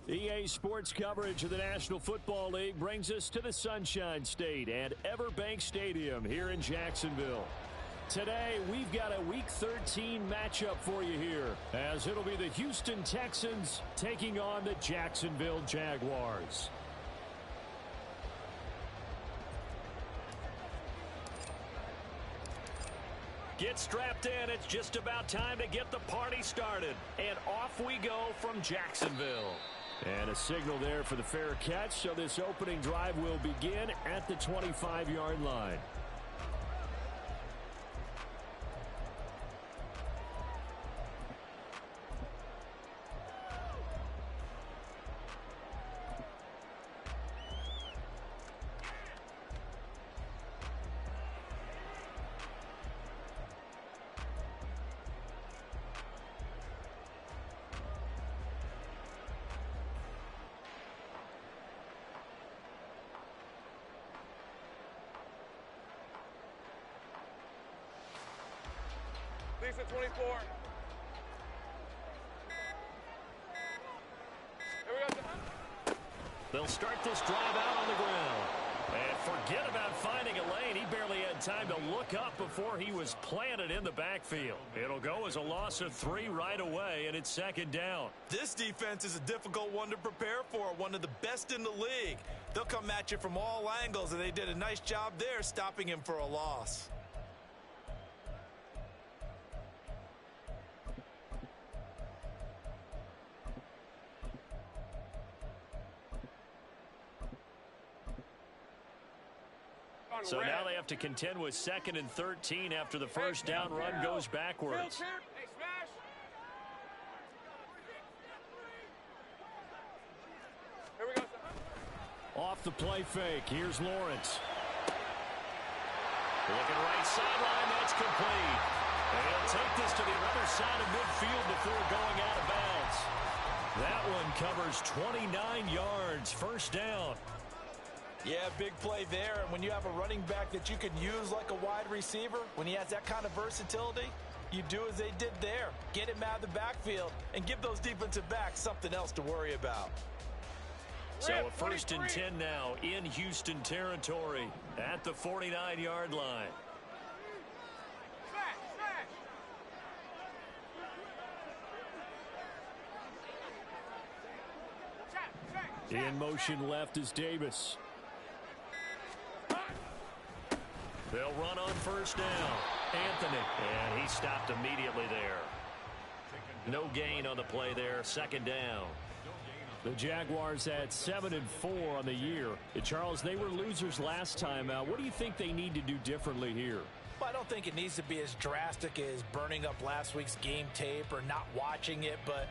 EA Sports coverage of the National Football League brings us to the Sunshine State and Everbank Stadium here in Jacksonville. Today, we've got a Week 13 matchup for you here, as it'll be the Houston Texans taking on the Jacksonville Jaguars. Get strapped in. It's just about time to get the party started. And off we go from Jacksonville. And a signal there for the fair catch, so this opening drive will begin at the 25-yard line. Lisa 24. Here we go. They'll start this drive out on the ground. And forget about finding a lane. He barely had time to look up before he was planted in the backfield. It'll go as a loss of 3 right away, and it's second down. This defense is a difficult one to prepare for, one of the best in the league. They'll come at you from all angles, and they did a nice job there stopping him for a loss. So now they have to contend with 2nd and 13 after the first down run goes backwards. Here we go. Off the play fake. Here's Lawrence. Looking right sideline. That's complete. And he'll take this to the other side of midfield before going out of bounds. That one covers 29 yards. First down. Yeah, big play there. And when you have a running back that you can use like a wide receiver, when he has that kind of versatility, you do as they did there. Get him out of the backfield and give those defensive backs something else to worry about. So a 1st and 10 now in Houston territory at the 49-yard line. In motion left is Davis. They'll run on first down. Anthony. And he stopped immediately there. No gain on the play there. Second down. The Jaguars had 7-4 on the year. Charles, they were losers last time out. What do you think they need to do differently here? Well, I don't think it needs to be as drastic as burning up last week's game tape or not watching it, but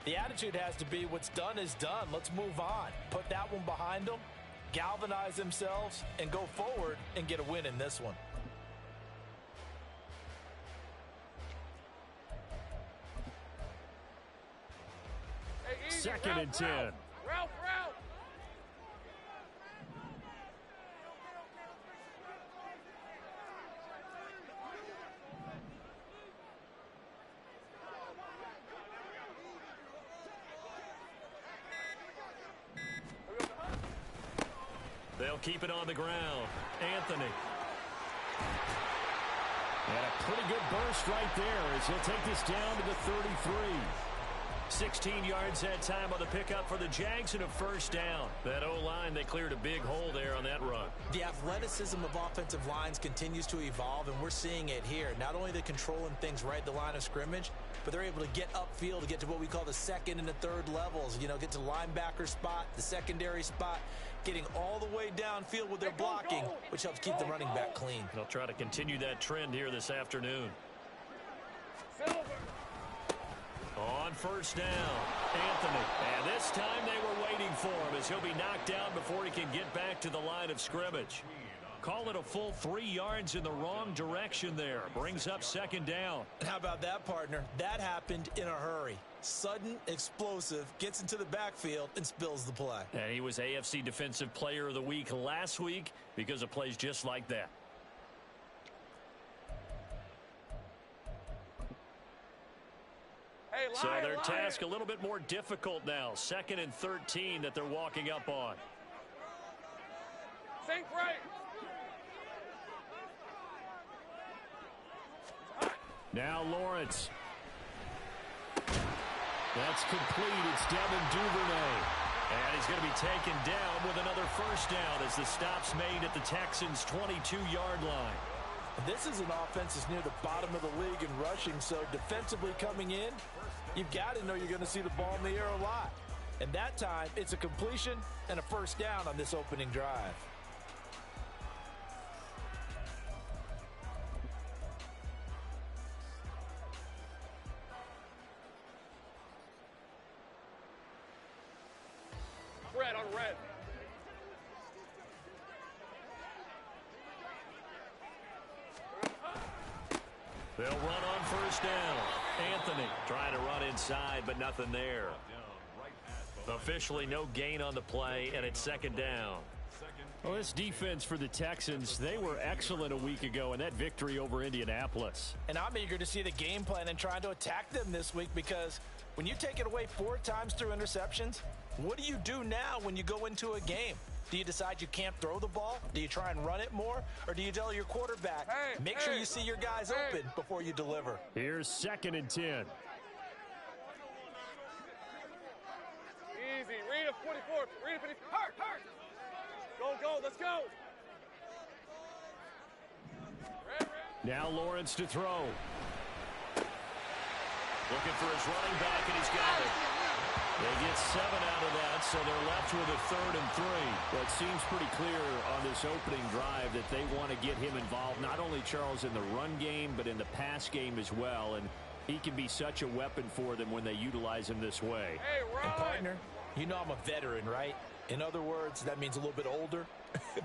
the attitude has to be what's done is done. Let's move on. Put that one behind them, galvanize themselves, and go forward and get a win in this one. Hey, 2nd and 10. Ralph. They'll keep it on the ground. Anthony. And a pretty good burst right there as he'll take this down to the 33. 16 yards that time on the pickup for the Jags and a first down. That O-line, they cleared a big hole there on that run. The athleticism of offensive lines continues to evolve, and we're seeing it here. Not only are they controlling things right at the line of scrimmage, but they're able to get upfield to get to what we call the 2nd and the 3rd levels. You know, get to the linebacker spot, the secondary spot, getting all the way downfield with their blocking, which helps keep the running back clean. They'll try to continue that trend here this afternoon. Silver. On first down, Anthony. And this time they were waiting for him as he'll be knocked down before he can get back to the line of scrimmage. Call it a full 3 yards in the wrong direction there. Brings up second down. And how about that, partner? That happened in a hurry. Sudden, explosive, gets into the backfield and spills the play. And he was AFC Defensive Player of the Week last week because of plays just like that. Hey, So their task a little bit more difficult now. 2nd and 13 that they're walking up on. Sink right. Now Lawrence. That's complete. It's Devin Duvernay. And he's going to be taken down with another first down as the stop's made at the Texans' 22-yard line. This is an offense that's near the bottom of the league in rushing, so defensively coming in, you've got to know you're going to see the ball in the air a lot. And that time, it's a completion and a first down on this opening drive. Red on red. They'll run on first down. Anthony trying to run inside, but nothing there. Officially no gain on the play, and it's 2nd down. Well, this defense for the Texans, they were excellent a week ago in that victory over Indianapolis. And I'm eager to see the game plan and trying to attack them this week, because when you take it away 4 times through interceptions, what do you do now when you go into a game? Do you decide you can't throw the ball? Do you try and run it more? Or do you tell your quarterback, make sure you see your guys open before you deliver? Here's 2nd and 10. Easy. Read a 44. Read a 54. Hurt. Go. Let's go. Red. Now Lawrence to throw. Looking for his running back, and he's got it. They get 7 out of that, so they're left with a 3rd and 3. Well, it seems pretty clear on this opening drive that they want to get him involved, not only, Charles, in the run game, but in the pass game as well. And he can be such a weapon for them when they utilize him this way. Hey, Ryan. And partner, you know I'm a veteran, right? In other words, that means a little bit older.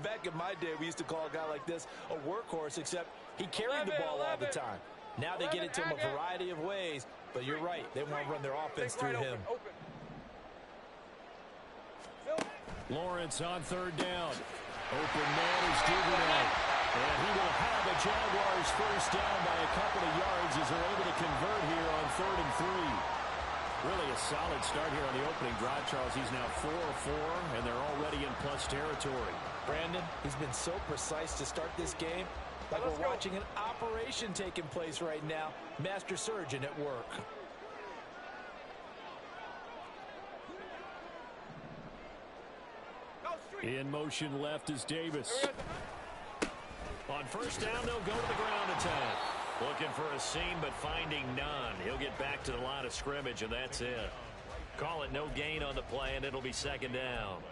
Back in my day, we used to call a guy like this a workhorse, except he carried the ball all the time. Now they get it to him a variety of ways, but you're right. They want to run their offense through him. Open. Lawrence on 3rd down. Open man is Duvernay. And he will have a Jaguars first down by a couple of yards as they're able to convert here on 3rd and 3. Really a solid start here on the opening drive, Charles. He's now 4 of 4, and they're already in plus territory. Brandon, he's been so precise to start this game. Like we're watching an operation taking place right now. Master surgeon at work. In motion left is Davis. On first down, they'll go to the ground attack. Looking for a seam, but finding none. He'll get back to the line of scrimmage, and that's it. Call it no gain on the play, and it'll be 2nd down.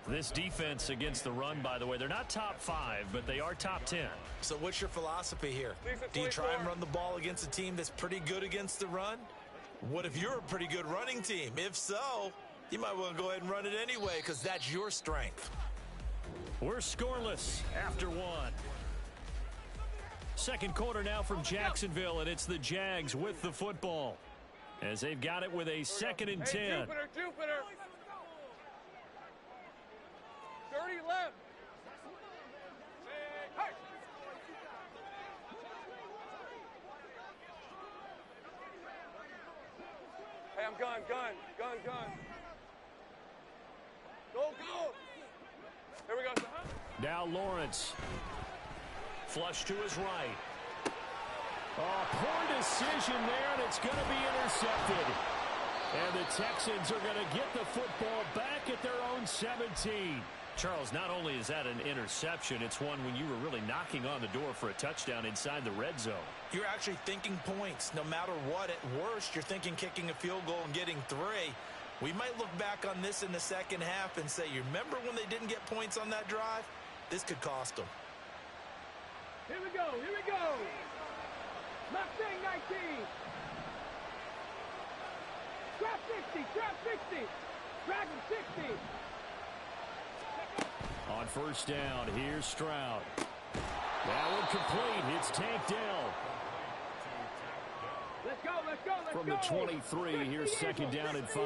This defense against the run, by the way, they're not top 5, but they are top 10. So what's your philosophy here? Do you try and run the ball against a team that's pretty good against the run? What if you're a pretty good running team? If so, you might want to go ahead and run it anyway, because that's your strength. We're scoreless after 1. 2nd quarter now from Jacksonville, and it's the Jags with the football as they've got it with a 2nd and 10. Hey, Jupiter. 30 left. Hey. Hey, I'm gun. Go. Here we go. Now Lawrence. Flush to his right. Oh, poor decision there, and it's going to be intercepted. And the Texans are going to get the football back at their own 17. Charles, not only is that an interception, it's one when you were really knocking on the door for a touchdown inside the red zone. You're actually thinking points. No matter what, at worst, you're thinking kicking a field goal and getting 3. We might look back on this in the second half and say, you remember when they didn't get points on that drive? This could cost them. Here we go. Mustang 19. Trap 60. Dragon 60. On first down, here's Stroud. That one complete. It's tanked down. Let's go. From the 23, here's 2nd down and 5.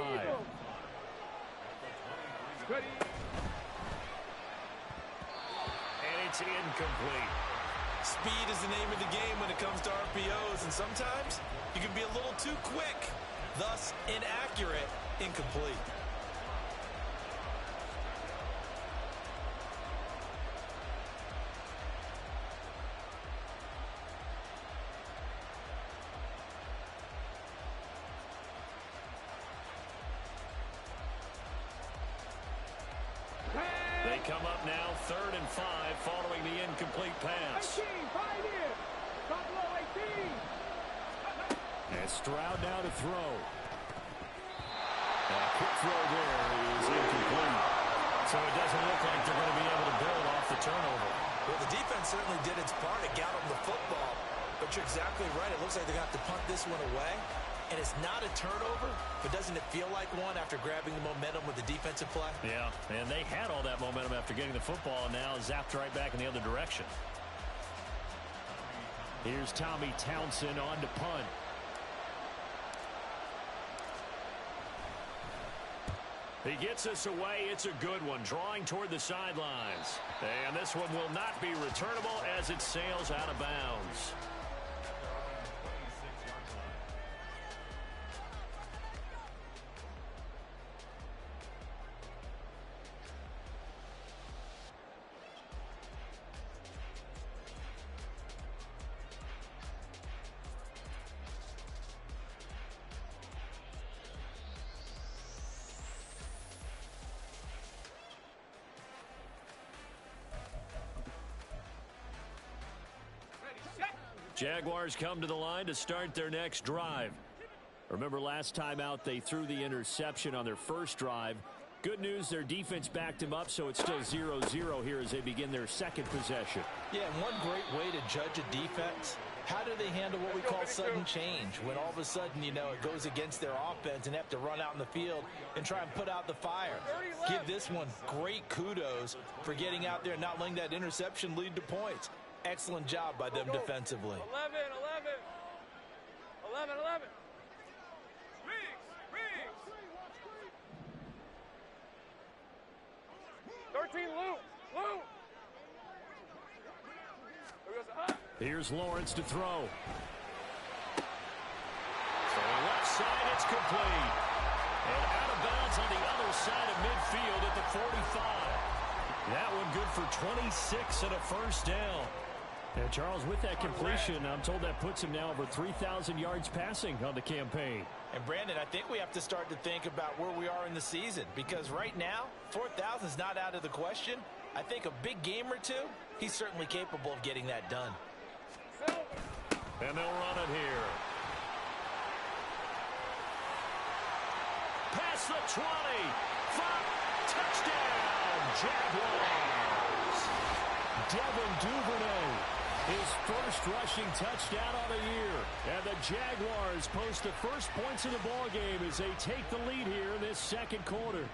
Ready. And it's incomplete. Speed is the name of the game when it comes to RPOs, and sometimes you can be a little too quick. Thus, inaccurate, incomplete. They come up now 3rd and 5 following the incomplete pass. 18, 5 in. Top low, 18. And Stroud now to throw. A quick throw there is incomplete. So it doesn't look like they're going to be able to build off the turnover. Well, the defense certainly did its part. It got them the football. But you're exactly right. It looks like they're going to have to punt this one away. And it's not a turnover, but doesn't it feel like one after grabbing the momentum with the defensive play? Yeah, and they had all that momentum after getting the football, and now zapped right back in the other direction. Here's Tommy Townsend on to punt. He gets us away. It's a good one, drawing toward the sidelines. And this one will not be returnable as it sails out of bounds. Jaguars come to the line to start their next drive. Remember last time out they threw the interception on their first drive. Good news, their defense backed them up, so it's still 0-0 here as they begin their second possession. Yeah, and one great way to judge a defense, how do they handle what we call sudden change? When all of a sudden, you know, it goes against their offense and they have to run out in the field and try and put out the fire. Give this one great kudos for getting out there and not letting that interception lead to points. Excellent job by them defensively. 11. 13, Lou. Here's Lawrence to throw. So left side, it's complete. And out of bounds on the other side of midfield at the 45. That one good for 26 and a first down. And Charles, with that completion, I'm told that puts him now over 3,000 yards passing on the campaign. And Brandon, I think we have to start to think about where we are in the season, because right now 4,000 is not out of the question. I think a big game or two, he's certainly capable of getting that done. And they'll run it here. Past the 20. Touchdown, Jaguars. Devin Duvernay, his first rushing touchdown on the year. And the Jaguars post the first points of the ball game as they take the lead here in this second quarter.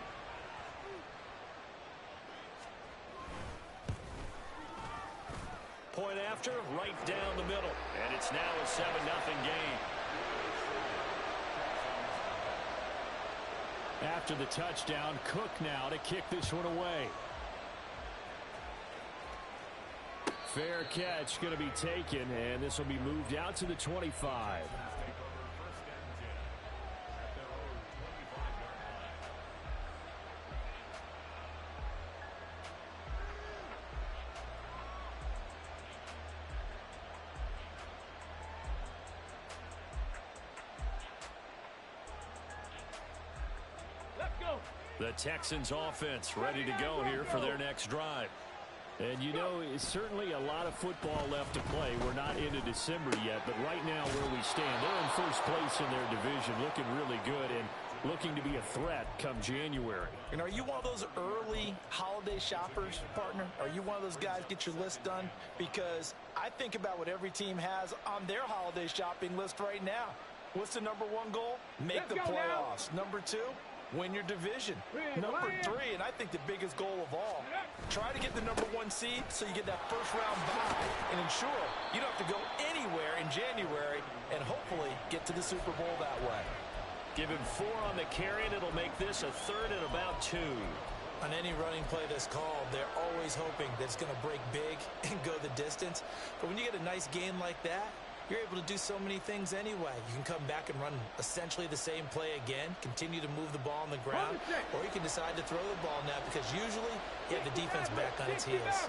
Point after, right down the middle. And it's now a 7-0 game. After the touchdown, Cook now to kick this one away. Fair catch going to be taken, and this will be moved out to the 25. The Texans offense ready to go here for their next drive. And you know, it's certainly a lot of football left to play. We're not into December yet, but right now where we stand, they're in first place in their division, looking really good and looking to be a threat come January. And are you one of those early holiday shoppers, partner? Are you one of those guys get your list done? Because I think about what every team has on their holiday shopping list right now. What's the number one goal? Make the playoffs. Number two, win your division. Number three, and I think the biggest goal of all, try to get the number one seed so you get that first round bye and ensure you don't have to go anywhere in January and hopefully get to the Super Bowl that way. Give him 4 on the carry, and it'll make this a 3rd and about 2. On any running play that's called, they're always hoping that it's going to break big and go the distance. But when you get a nice gain like that, you're able to do so many things anyway. You can come back and run essentially the same play again, continue to move the ball on the ground, or you can decide to throw the ball now because usually you have the defense back on its heels.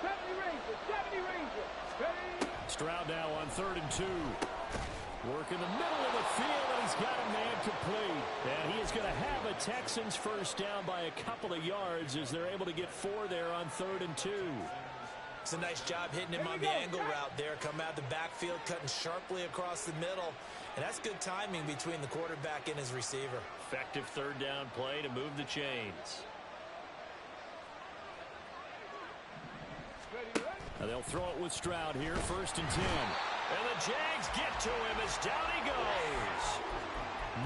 70 Rangers. Stroud now on 3rd and 2. Work in the middle of the field, and he's got a man complete. And he is going to have a Texans first down by a couple of yards as they're able to get 4 there on 3rd and 2. It's a nice job hitting him on the angle route there. Come out the backfield, cutting sharply across the middle. And that's good timing between the quarterback and his receiver. Effective 3rd down play to move the chains. Now they'll throw it with Stroud here, 1st and 10. And the Jags get to him as down he goes.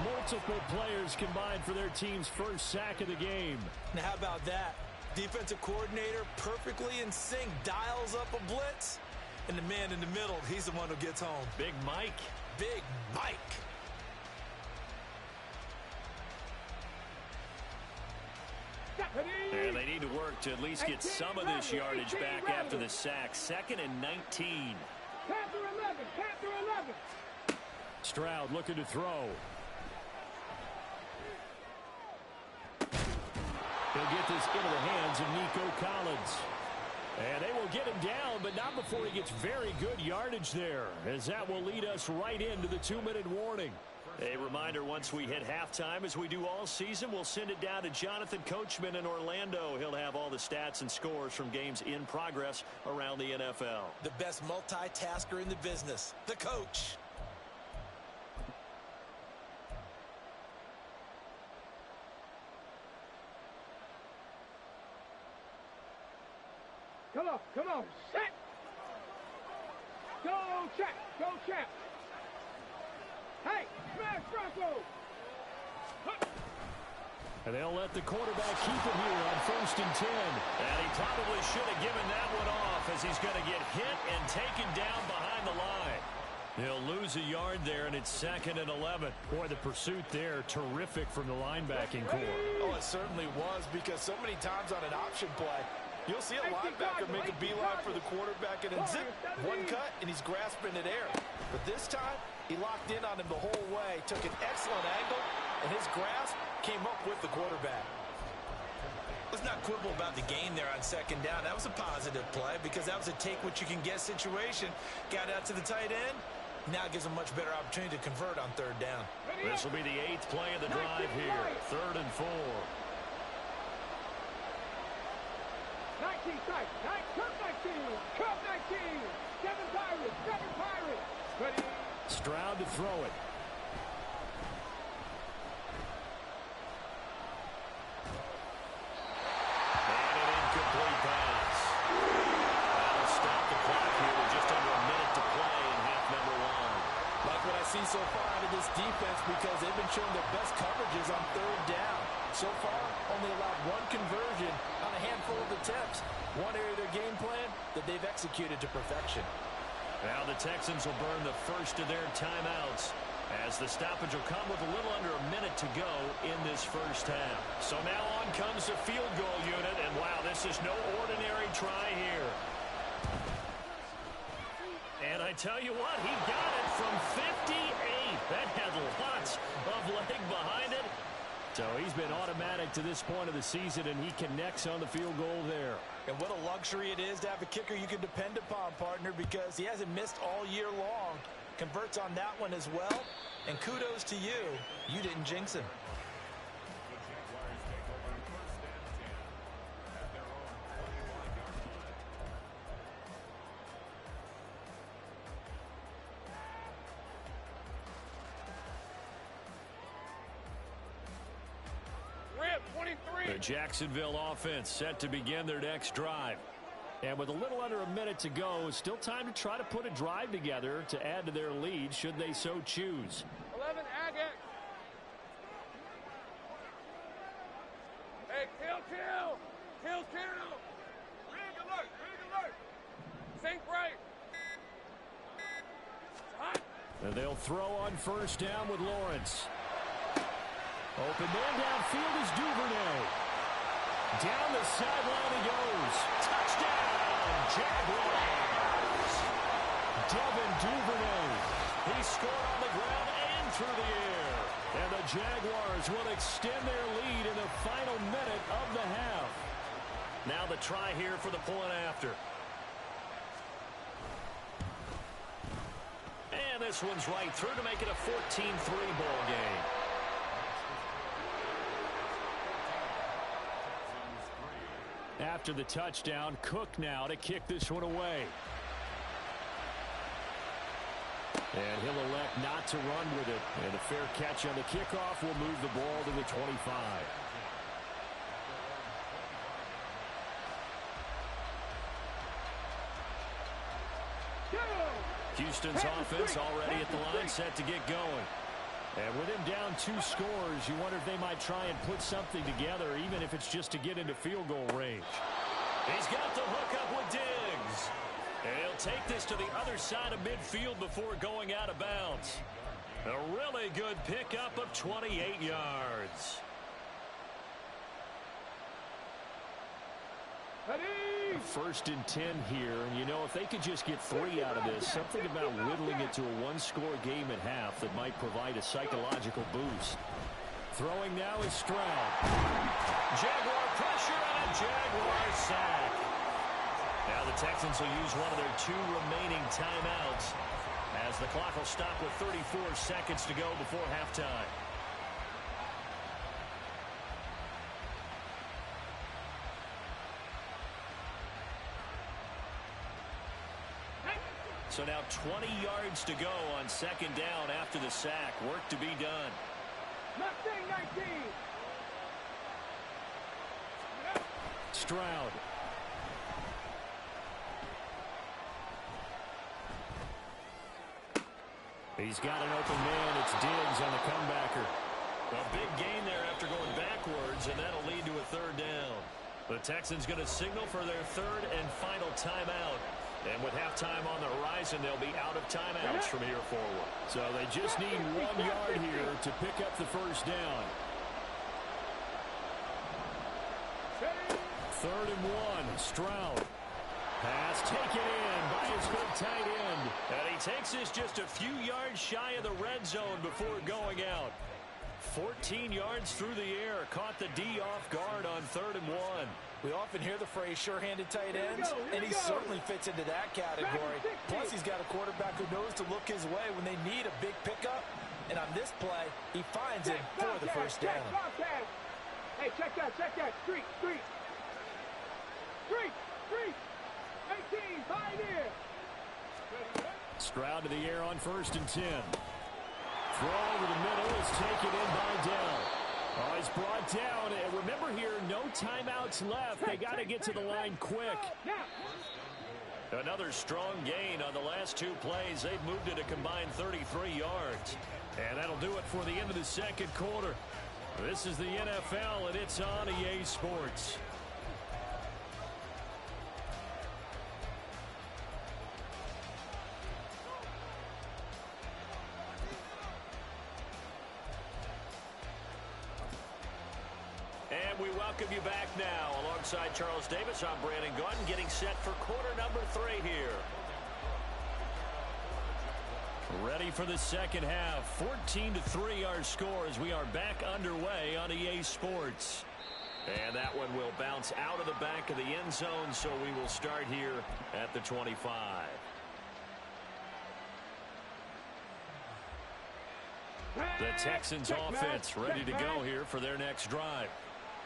Multiple players combined for their team's first sack of the game. Now how about that? Defensive coordinator perfectly in sync, dials up a blitz. And the man in the middle, he's the one who gets home. Big Mike. Big Mike. And they need to work to at least get some of this yardage back after the sack. 2nd and 19. Panther 11. Stroud looking to throw. He'll get this into the hands of Nico Collins. And they will get him down, but not before he gets very good yardage there, as that will lead us right into the 2-minute warning. A reminder, once we hit halftime, as we do all season, we'll send it down to Jonathan Coachman in Orlando. He'll have all the stats and scores from games in progress around the NFL. The best multitasker in the business, the coach. Come on, set. Go, check. Hey, smash Bronco. And they'll let the quarterback keep it here on 1st and 10. And he probably should have given that one off, as he's going to get hit and taken down behind the line. He'll lose a yard there, and it's 2nd and 11. Boy, the pursuit there, terrific from the linebacking core. Oh, it certainly was, because so many times on an option play, you'll see a linebacker make a beeline for the quarterback, and then zip, one cut, and he's grasping at air. But this time, he locked in on him the whole way, took an excellent angle, and his grasp came up with the quarterback. Let's not quibble about the gain there on 2nd down. That was a positive play because that was a take-what-you-can-get situation. Got out to the tight end. Now it gives him a much better opportunity to convert on 3rd down. This will be the 8th play of the drive here. 3rd and 4. 19 strike. 12 19. 7 Pirates. Ready. Stroud to throw it. And an incomplete pass. That'll stop the clock here with just under a minute to play in half number 1. Like what I see so far out of this defense, because they've been showing their best coverages on 3rd down. So far, only allowed 1 conversion on a handful of attempts. One area of their game plan that they've executed to perfection. Now the Texans will burn the first of their timeouts, as the stoppage will come with a little under a minute to go in this first half. So now on comes the field goal unit, and wow, this is no ordinary try here. And I tell you what, he got it from 58. That had lots of leg behind it. So he's been automatic to this point of the season, and he connects on the field goal there. And what a luxury it is to have a kicker you can depend upon, partner, because he hasn't missed all year long. Converts on that one as well. And kudos to you. You didn't jinx him. The Jacksonville offense set to begin their next drive. And with a little under a minute to go, still time to try to put a drive together to add to their lead should they so choose. 11 Agate. Hey, kill. Rig alert. Think right. Hot. And they'll throw on 1st down with Lawrence. Open man downfield is Duvernay. Down the sideline he goes. Touchdown, Jaguars. Devin Duvernay. He scored on the ground and through the air. And the Jaguars will extend their lead in the final minute of the half. Now the try here for the point after. And this one's right through to make it a 14-3 ball game. After the touchdown, Cook now to kick this one away. And he'll elect not to run with it. And a fair catch on the kickoff will move the ball to the 25. Houston's offense already at the line, set to get going. And with him down 2 scores, you wonder if they might try and put something together, even if it's just to get into field goal range. He's got the hook up with Diggs. And he'll take this to the other side of midfield before going out of bounds. A really good pickup of 28 yards. First and 10 here, and you know, if they could just get 3 out of this, something about whittling it to a 1-score game at half that might provide a psychological boost. Throwing now is Stroud. Jaguar pressure and a Jaguar sack. Now the Texans will use one of their 2 remaining timeouts as the clock will stop with 34 seconds to go before halftime. So now 20 yards to go on second down after the sack. Work to be done. Mustang 19. Stroud. He's got an open man. It's Diggs on the comebacker. A big gain there after going backwards, and that'll lead to a third down. The Texans going to signal for their third and final timeout. And with halftime on the horizon, they'll be out of timeouts from here forward. So they just need 1 yard here to pick up the first down. Third and 1, Stroud. Pass taken in by his good tight end. And he takes this just a few yards shy of the red zone before going out. 14 yards through the air. Caught the D off guard on third and 1. We often hear the phrase sure-handed tight ends, and he certainly fits into that category. Plus, he's got a quarterback who knows to look his way when they need a big pickup. And on this play, he finds it for the first down. Hey, check that. Street. 18, 5 here. Stroud to the air on first and 10. Throw over the middle is taken in by Dell. Oh, he's brought down. And remember here, no timeouts left. They got to get to the line quick. Another strong gain on the last 2 plays. They've moved it a combined 33 yards. And that'll do it for the end of the second quarter. This is the NFL, and it's on EA Sports. And we welcome you back now. Alongside Charles Davis, I'm Brandon Gordon, getting set for quarter number 3 here. Ready for the second half. 14-3 our score as we are back underway on EA Sports. And that one will bounce out of the back of the end zone, so we will start here at the 25. The Texans offense ready to go here for their next drive.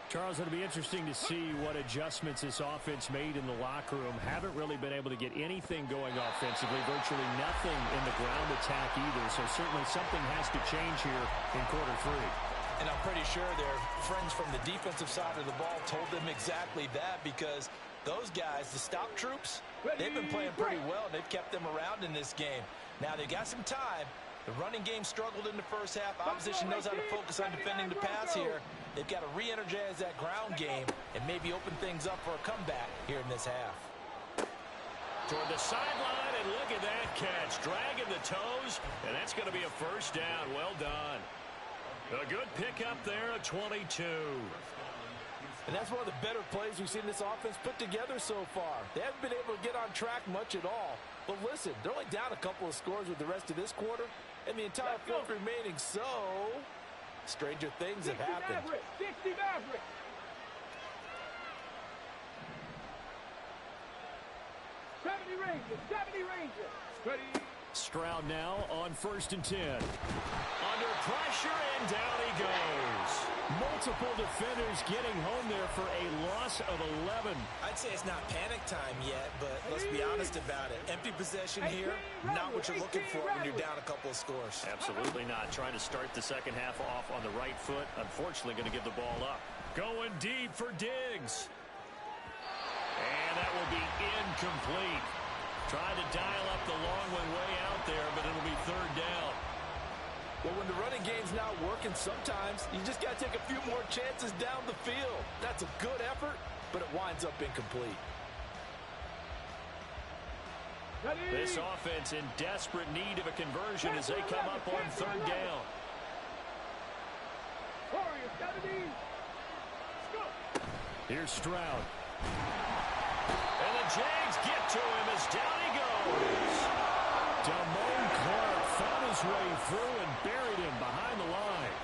Charles, it'll be interesting to see what adjustments this offense made in the locker room. Haven't really been able to get anything going offensively, virtually nothing in the ground attack either. So certainly something has to change here in quarter 3. And I'm pretty sure their friends from the defensive side of the ball told them exactly that, because those guys, the stop troops, they've been playing pretty well. They've kept them around in this game. Now they've got some time. The running game struggled in the first half. Opposition knows how to focus on defending the pass here. They've got to re-energize that ground game and maybe open things up for a comeback here in this half. Toward the sideline, and look at that catch. Dragging the toes, and that's going to be a first down. Well done. A good pickup there at 22. And that's one of the better plays we've seen this offense put together so far. They haven't been able to get on track much at all. But listen, they're only down a couple of scores with the rest of this quarter, and the entire fourth remaining, so stranger things have happened. 60 Maverick. 70 Rangers, 70 Rangers. Ready. Stroud now on 1st and 10. Under pressure, and down he goes. Multiple defenders getting home there for a loss of 11. I'd say it's not panic time yet, but let's be honest about it. Empty possession here, not what you're looking for when you're down a couple of scores. Absolutely not. Trying to start the second half off on the right foot. Unfortunately, going to give the ball up. Going deep for Diggs. And that will be incomplete. Trying to dial up the long one way out there, but it'll be 3rd down. Well, when the running game's not working, sometimes you just got to take a few more chances down the field. That's a good effort, but it winds up incomplete. This offense in desperate need of a conversion as they come up on 3rd down. Here's Stroud. And the Jags get to him as down he goes. Damone Clark found his way through and buried him behind the line.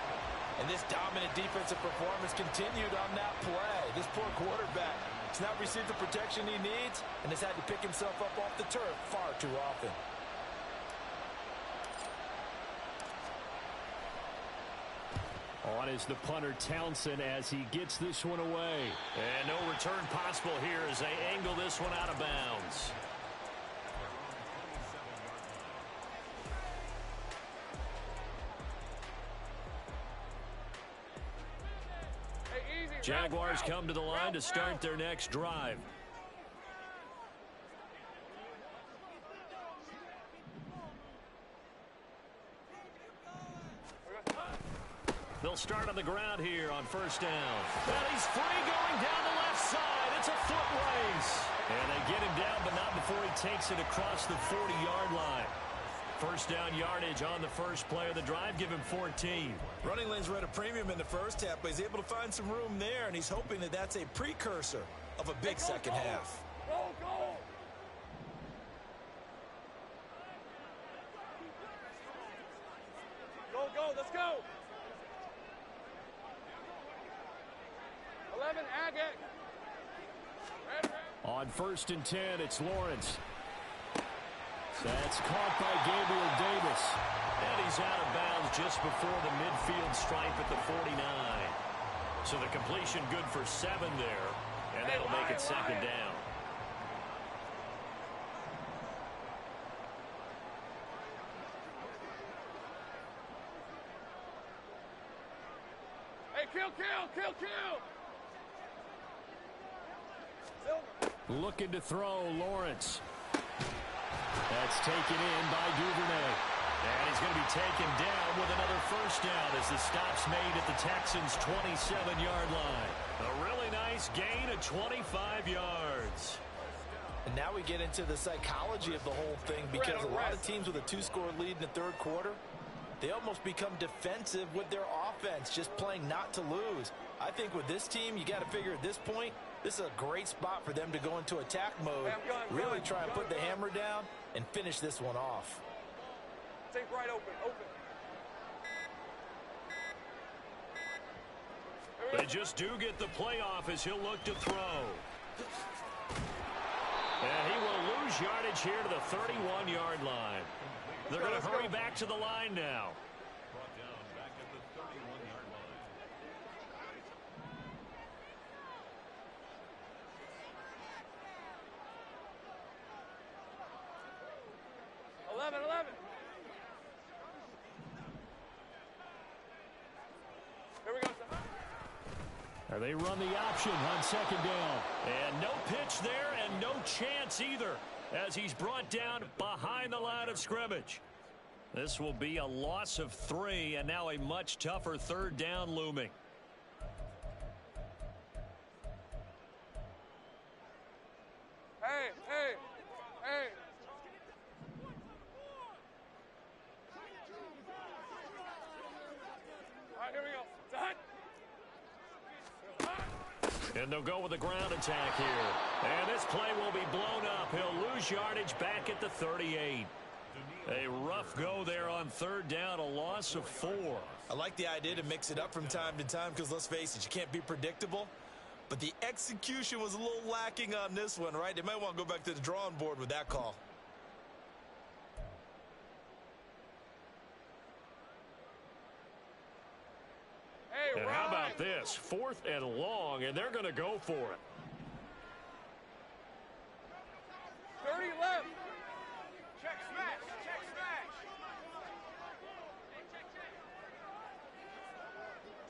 And this dominant defensive performance continued on that play. This poor quarterback has not received the protection he needs and has had to pick himself up off the turf far too often. On is the punter Townsend as he gets this one away. And no return possible here as they angle this one out of bounds. Jaguars come to the line to start their next drive. They'll start on the ground here on 1st down. And he's free going down the left side. It's a foot race. And they get him down, but not before he takes it across the 40-yard line. 1st down yardage on the first play of the drive. Give him 14. Running lanes were at a premium in the first half, but he's able to find some room there, and he's hoping that that's a precursor of a big second half. Go, go. Go, go, let's go. 11, Agate. On 1st and 10, it's Lawrence. That's caught by Gabriel Davis. And he's out of bounds just before the midfield stripe at the 49. So the completion good for 7 there. And that'll make it 2nd down. Hey, kill, kill, kill, kill. Looking to throw, Lawrence. That's taken in by Duvernay. And he's going to be taken down with another 1st down as the stop's made at the Texans' 27-yard line. A really nice gain of 25 yards. And now we get into the psychology of the whole thing, because a lot of teams with a 2-score lead in the 3rd quarter, they almost become defensive with their offense, just playing not to lose. I think with this team, you got to figure at this point, this is a great spot for them to go into attack mode, really try and put the hammer down and finish this one off. Take right open, open. They just do get the playoff as he'll look to throw. And he will lose yardage here to the 31-yard line. They're going to hurry back to the line now. Brought down back at the 31-yard line. 11. Here we go, son. They run the option on 2nd down. And no pitch there and no chance either as he's brought down behind the line of scrimmage. This will be a loss of 3 and now a much tougher 3rd down looming. Hey, hey, hey. All right, here we go. Done. And they'll go with the ground attack here. And this play will be blown up. He'll lose yardage back at the 38. A rough go there on third down, a loss of 4. I like the idea to mix it up from time to time because, let's face it, you can't be predictable. But the execution was a little lacking on this one, right? They might want to go back to the drawing board with that call. And how about this? 4th and long, and they're going to go for it. 30 left. Check smash. Check smash.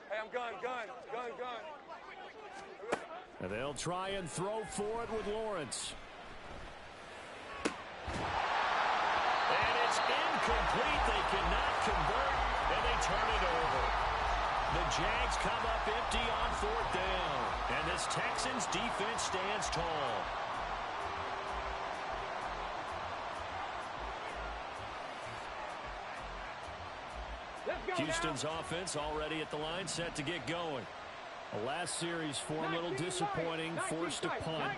Hey, I'm gun. And they'll try and throw for it with Lawrence. And it's incomplete. They cannot convert, and they turn it over. The Jags come up empty on 4th down. And this Texans defense stands tall. Houston's offense already at the line, set to get going. The last series for a little disappointing, forced a punt.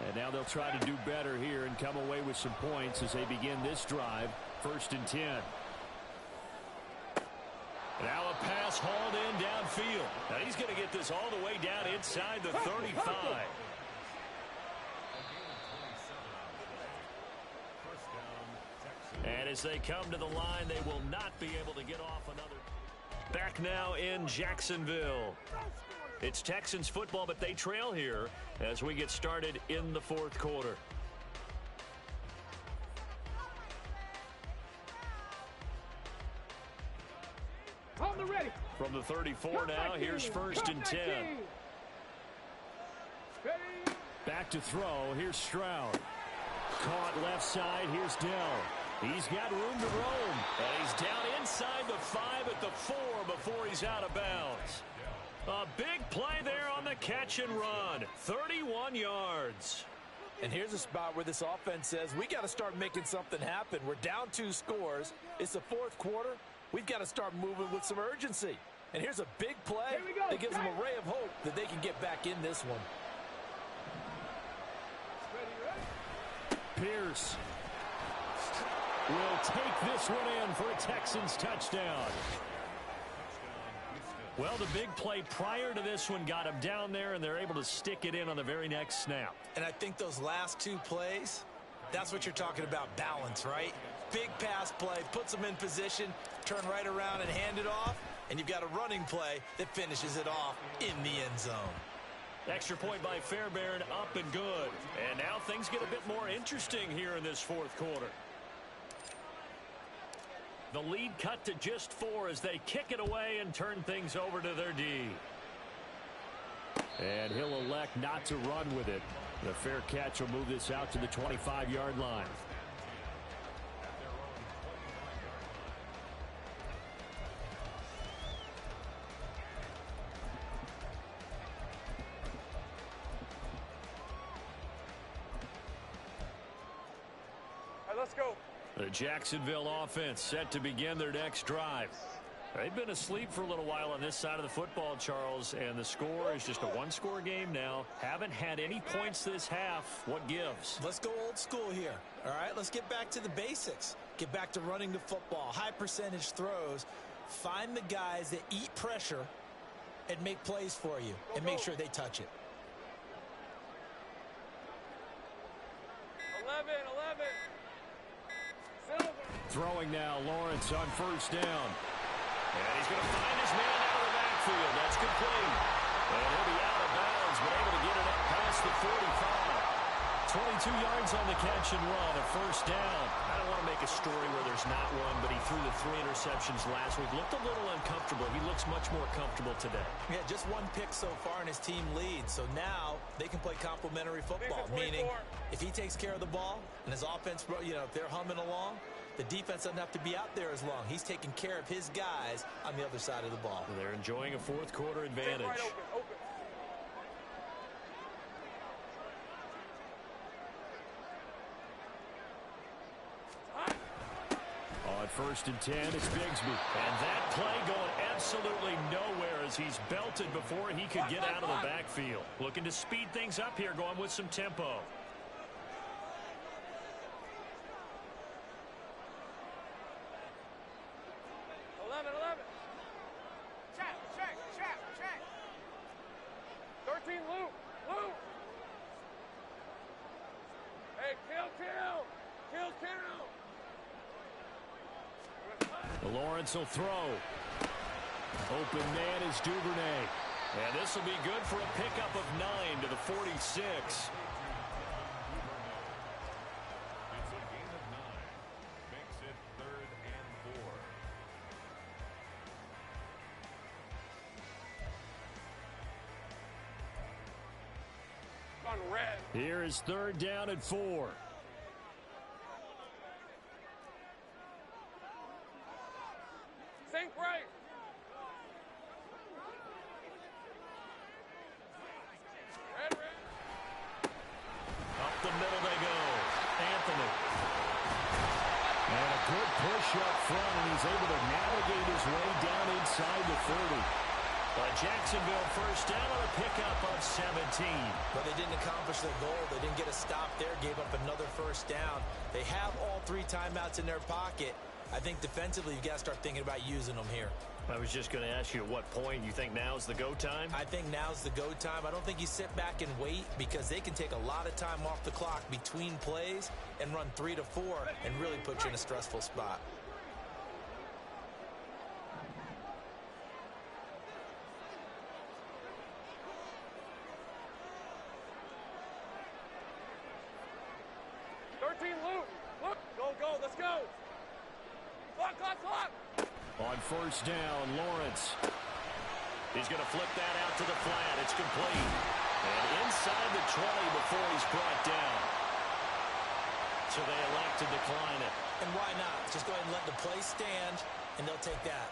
And now they'll try to do better here and come away with some points as they begin this drive, 1st and 10. Now a pass hauled in downfield. Now he's going to get this all the way down inside the 35. And as they come to the line, they will not be able to get off another. Back now in Jacksonville. It's Texans football, but they trail here as we get started in the 4th quarter. From the 34 now, here's 1st and 10. Back to throw. Here's Stroud. Caught left side. Here's Dell. He's got room to roam. And he's down inside the 5 at the 4 before he's out of bounds. A big play there on the catch and run. 31 yards. And here's a spot where this offense says, we got to start making something happen. We're down 2 scores. It's the 4th quarter. We've got to start moving with some urgency. And here's a big play that gives them a ray of hope that they can get back in this one. Pierce will take this one in for a Texans touchdown. Well, the big play prior to this one got him down there, and they're able to stick it in on the very next snap. And I think those last 2 plays, that's what you're talking about, balance, right? Big pass play, puts them in position, turn right around and hand it off, and you've got a running play that finishes it off in the end zone. Extra point by Fairbairn, up and good. And now things get a bit more interesting here in this 4th quarter. The lead cut to just 4 as they kick it away and turn things over to their D. And he'll elect not to run with it. The fair catch will move this out to the 25-yard line. Let's go. The Jacksonville offense set to begin their next drive. They've been asleep for a little while on this side of the football, Charles, and the score is just a 1-score game now. Haven't had any points this half. What gives? Let's go old school here. All right, let's get back to the basics. Get back to running the football, high percentage throws. Find the guys that eat pressure and make plays for you and make sure they touch it. 11. Throwing now, Lawrence on 1st down. And he's going to find his man out of the backfield. That's complete. And he'll be out of bounds, but able to get it up past the 45. 22 yards on the catch and run, a 1st down. I don't want to make a story where there's not one, but he threw the 3 interceptions last week. Looked a little uncomfortable. He looks much more comfortable today. Yeah, just 1 pick so far and his team leads. So now they can play complementary football, meaning if he takes care of the ball and his offense, you know, if they're humming along, the defense doesn't have to be out there as long. He's taking care of his guys on the other side of the ball. They're enjoying a 4th quarter advantage. Right open. On first and 10, it's Bigsby. And that play going absolutely nowhere as he's belted before he could get out of the backfield. Looking to speed things up here, going with some tempo. Lawrence will throw. Open man is Duvernay. And this will be good for a pickup of 9 to the 46. It's a gain of 9. Makes it 3rd and 4. On red. Here is 3rd down and 4. Think right. Red, red. Up the middle they go. Anthony. And a good push up front, and he's able to navigate his way down inside the 30. Jacksonville first down on a pickup of 17. But they didn't accomplish their goal. They didn't get a stop there, gave up another first down. They have all 3 timeouts in their pocket. I think defensively you've got to start thinking about using them here. I was just going to ask you at what point you think now's the go time? I think now's the go time. I don't think you sit back and wait because they can take a lot of time off the clock between plays and run 3 to 4 and really put you in a stressful spot. On first down, Lawrence. He's going to flip that out to the flat. It's complete. And inside the 20 before he's brought down. So they elect to decline it. And why not? Just go ahead and let the play stand, and they'll take that.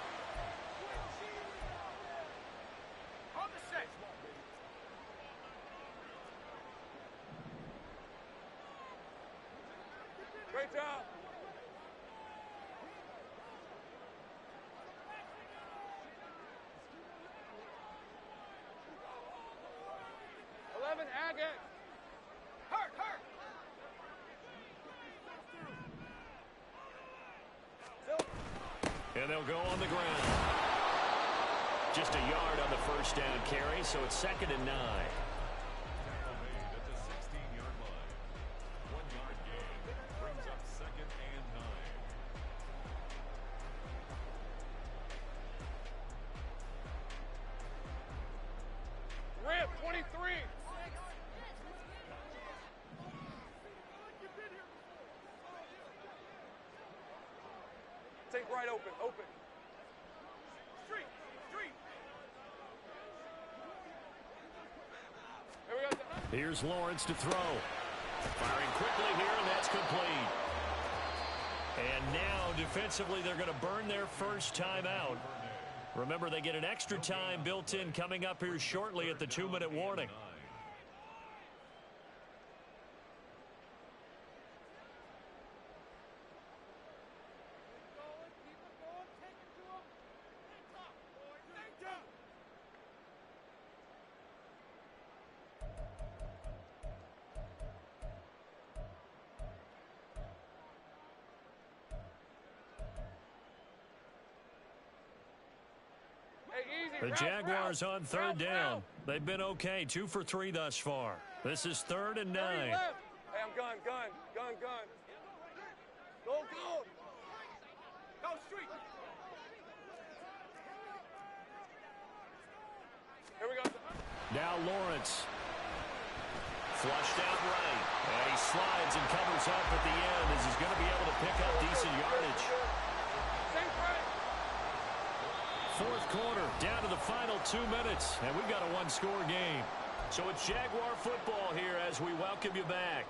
On the set. Great job. And they'll go on the ground. Just a yard on the first down carry, so it's 2nd and 9. Tackle made at the 16-yard line. 1-yard gain brings up 2nd and 9. Rip, 23. Take right open, open. Street. Here we go. Here's Lawrence to throw. Firing quickly here, and that's complete. And now, defensively, they're going to burn their first time out. Remember, they get an extra time built in coming up here shortly at the 2-minute warning. The Jaguars on 3rd down. They've been okay, 2 for 3 thus far. This is 3rd and 9. Hey, I'm gun. Go. Go, street. Here we go. Now Lawrence. Flushed out right. And he slides and covers up at the end as he's going to be able to pick up decent yardage. Fourth quarter, down to the final 2 minutes, and we've got a 1-score game. So it's Jaguar football here as we welcome you back.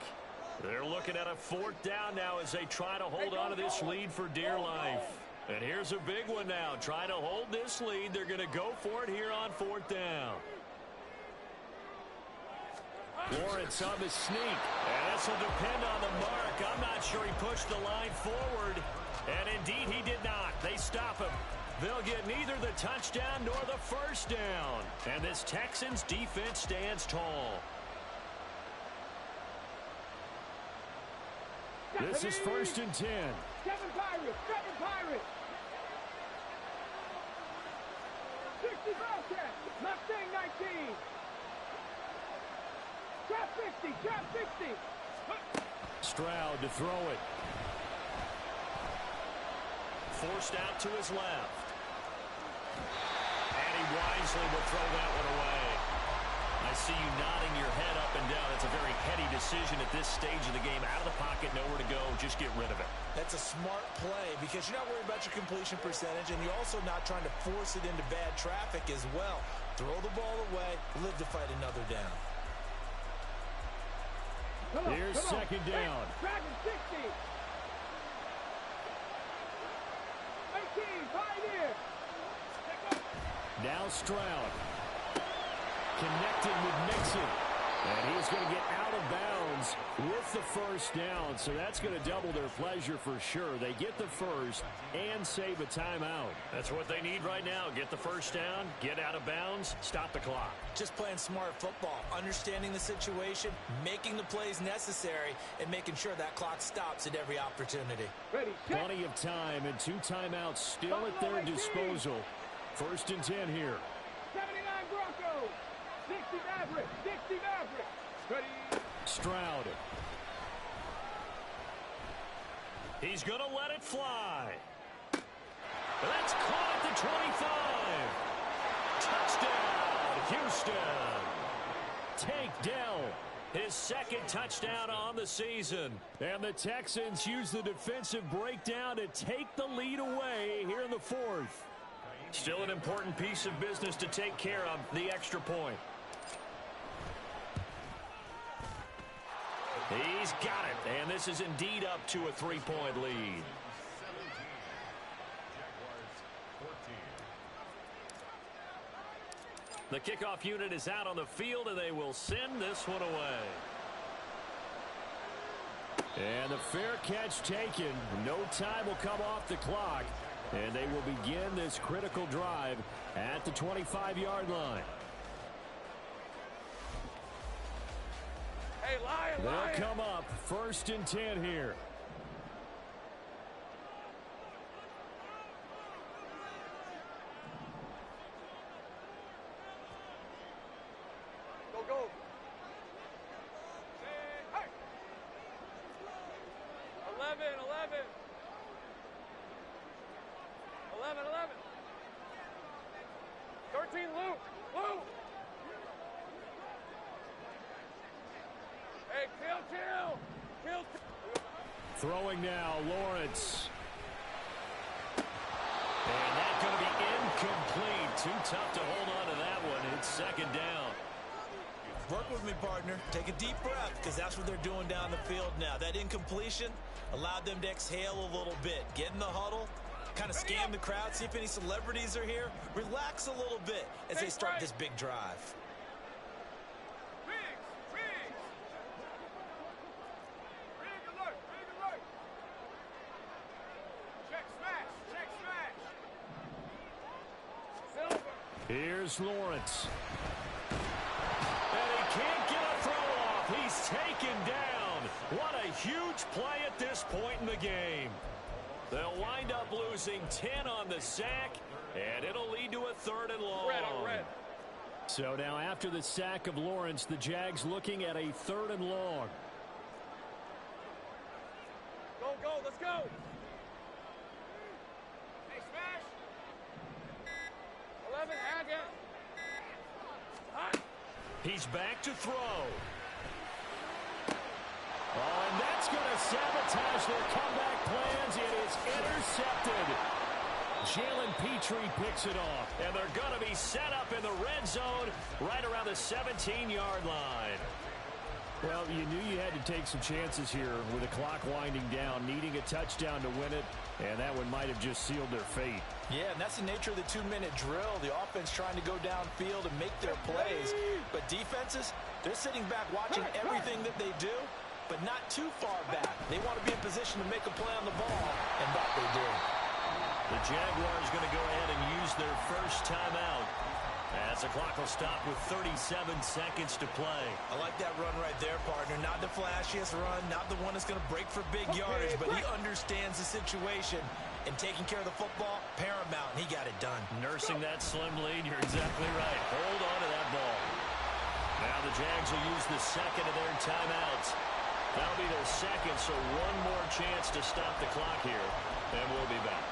They're looking at a 4th down now as they try to hold on to this lead for dear life. And here's a big one now. Trying to hold this lead. They're going to go for it here on 4th down. Lawrence on the sneak. And this will depend on the mark. I'm not sure he pushed the line forward. And indeed he did not. They stop him. They'll get neither the touchdown nor the first down. And this Texans defense stands tall. This is 1st and 10. Seven Pirates. 60 Bobcats. Mustang 19. Trap 60. Stroud to throw it. Forced out to his left. And he wisely will throw that one away. I see you nodding your head up and down. It's a very heady decision at this stage of the game. Out of the pocket, nowhere to go. Just get rid of it. That's a smart play because you're not worried about your completion percentage, and you're also not trying to force it into bad traffic as well. Throw the ball away, live to fight another down. Here's 2nd down. Dragon 60. 18, Pioneer. Now Stroud. Connected with Mixon. And he's going to get out of bounds with the first down. So that's going to double their pleasure for sure. They get the first and save a timeout. That's what they need right now. Get the first down, get out of bounds, stop the clock. Just playing smart football, understanding the situation, making the plays necessary, and making sure that clock stops at every opportunity. Ready, Plenty of time and 2 timeouts still at their disposal. 1st and 10 here. 79 Broncos. 60 Maverick. Ready. Stroud. He's going to let it fly. That's caught at the 25. Touchdown, Houston. Take Dell. His 2nd touchdown on the season. And the Texans use the defensive breakdown to take the lead away here in the 4th. Still an important piece of business to take care of, the extra point. He's got it, and this is indeed up to a 3-point lead. The kickoff unit is out on the field, and they will send this one away. And the fair catch taken. No time will come off the clock, and they will begin this critical drive at the 25-yard line. Hey, Lion. They'll come up 1st and 10 here. Go. Hey. 11. 13, Luke. Hey, kill. Throwing now, Lawrence. And that's going to be incomplete. Too tough to hold on to that one. It's 2nd down. Work with me, partner. Take a deep breath because that's what they're doing down the field now. That incompletion allowed them to exhale a little bit. Get in the huddle, kind of scan the crowd, see if any celebrities are here. Relax a little bit as they start this big drive. Here's Lawrence. And he can't get a throw off. He's taken down. What a huge play at this point in the game. They'll wind up losing 10 on the sack, and it'll lead to a 3rd and long. Red. So now after the sack of Lawrence, the Jags looking at a 3rd and long. Go, let's go. Hey, smash. 11, again. He's back to throw. Oh, and that's going to sabotage their comeback plans. It is intercepted. Jalen Petrie picks it off, and they're going to be set up in the red zone right around the 17-yard line. Well, you knew you had to take some chances here with the clock winding down, needing a touchdown to win it, and that one might have just sealed their fate. Yeah, and that's the nature of the 2-minute drill. The offense trying to go downfield and make their plays. But defenses, they're sitting back watching everything that they do but not too far back. They want to be in position to make a play on the ball, and that they did. The Jaguars going to go ahead and use their first timeout, as the clock will stop with 37 seconds to play. I like that run right there, partner. Not the flashiest run, not the one that's going to break for big yardage, but he understands the situation, and taking care of the football, paramount, and he got it done. Nursing that slim lead, you're exactly right. Hold on to that ball. Now the Jags will use the second of their timeouts. That'll be their second, so one more chance to stop the clock here, and we'll be back.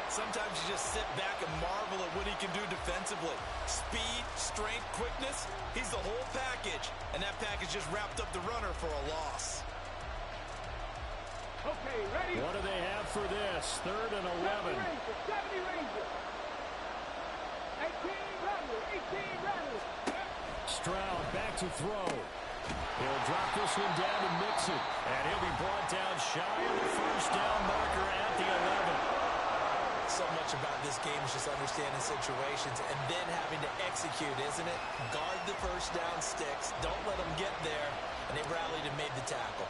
Sometimes you just sit back and marvel at what he can do defensively. Speed, strength, quickness, he's the whole package. And that package just wrapped up the runner for a loss. Okay, ready? What do they have for this? 3rd and 11. 70 Rangers. 18 runners. 18 runners. Stroud back to throw. He'll drop this one down to Mixon. And he'll be brought down shy of the first down marker at the 11. So much about this game is just understanding situations and then having to execute, isn't it? Guard the first down sticks. Don't let them get there. And they rallied and made the tackle.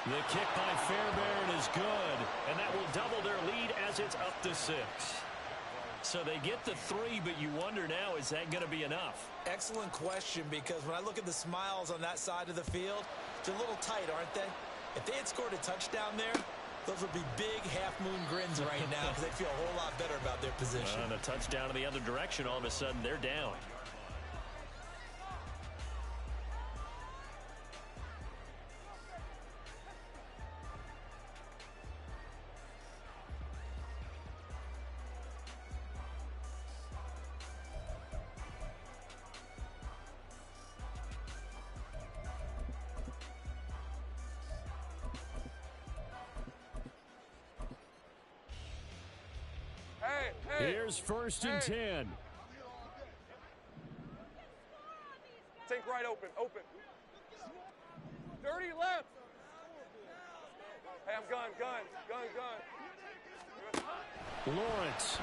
The kick by Fairbairn is good, and that will double their lead as it's up to 6. So they get the 3, but you wonder now, is that going to be enough? Excellent question, because when I look at the smiles on that side of the field, they're a little tight, aren't they? If they had scored a touchdown there, those would be big half-moon grins right now because they feel a whole lot better about their position. And a touchdown in the other direction, all of a sudden they're down. Here's 1st and 10. Think right open. 30 left. Hey, I'm gun. Lawrence.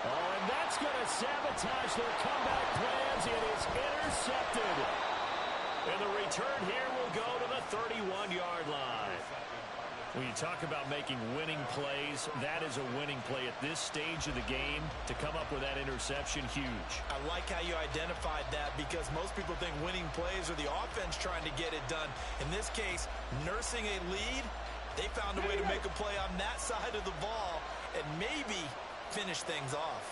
Oh, and that's going to sabotage their comeback plans. It is intercepted. And the return here will go to the 31-yard line. When you talk about making winning plays, that is a winning play at this stage of the game. To come up with that interception, huge. I like how you identified that, because most people think winning plays are the offense trying to get it done. In this case, nursing a lead, they found a way to make a play on that side of the ball and maybe finish things off.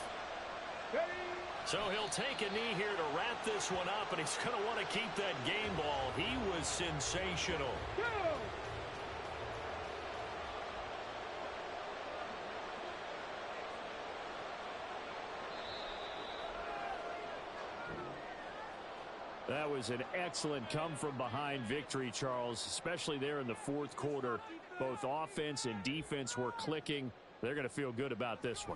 So he'll take a knee here to wrap this one up, and he's going to want to keep that game ball. He was sensational. That was an excellent come-from-behind victory, Charles, especially there in the 4th quarter. Both offense and defense were clicking. They're going to feel good about this one.